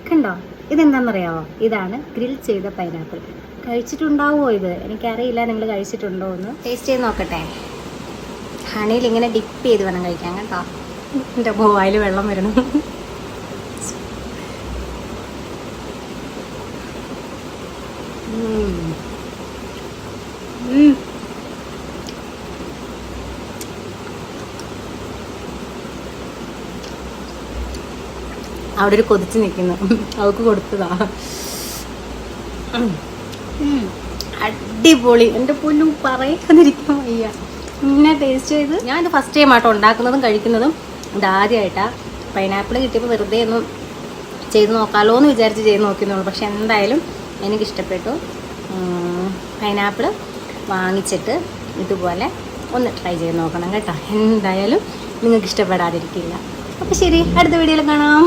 കണ്ടോ, ഇതെന്താണെന്നറിയാമോ? ഇതാണ് ഗ്രിൽ ചെയ്ത പൈനാപ്പിൾ. കഴിച്ചിട്ടുണ്ടാവുമോ ഇത്? എനിക്കറിയില്ല, നിങ്ങൾ കഴിച്ചിട്ടുണ്ടോ എന്ന്. ടേസ്റ്റ് ചെയ്ത് നോക്കട്ടെ. ഹണിയിൽ ഇങ്ങനെ ഡിപ്പ് ചെയ്ത് വേണം കഴിക്കാൻ കേട്ടോ. എൻ്റെ വായിൽ വെള്ളം വരണം. അവിടെ ഒരു കൊതിച്ച് നിൽക്കുന്നു, അവൾക്ക് കൊടുത്തതാ. അടിപൊളി, എൻ്റെ പൊന്നു പറയാതിരിക്കാൻ വയ്യ. ഇങ്ങനെ ടേസ്റ്റ് ചെയ്ത് ഞാനിത് ഫസ്റ്റ് ടൈം ആട്ടോ ഉണ്ടാക്കുന്നതും കഴിക്കുന്നതും. ഇതാദ്യമായിട്ടാണ്. പൈനാപ്പിൾ കിട്ടിയപ്പോൾ വെറുതെ ഒന്ന് ചെയ്ത് നോക്കാമല്ലോ എന്ന് വിചാരിച്ച് ചെയ്ത് നോക്കുന്നുള്ളൂ. പക്ഷെ എന്തായാലും എനിക്കിഷ്ടപ്പെട്ടു. പൈനാപ്പിൾ വാങ്ങിച്ചിട്ട് ഇതുപോലെ ഒന്ന് ട്രൈ ചെയ്ത് നോക്കണം കേട്ടോ. എന്തായാലും നിങ്ങൾക്ക് ഇഷ്ടപ്പെടാതിരിക്കില്ല. അപ്പോൾ ശരി, അടുത്ത വീഡിയോയിൽ കാണാം.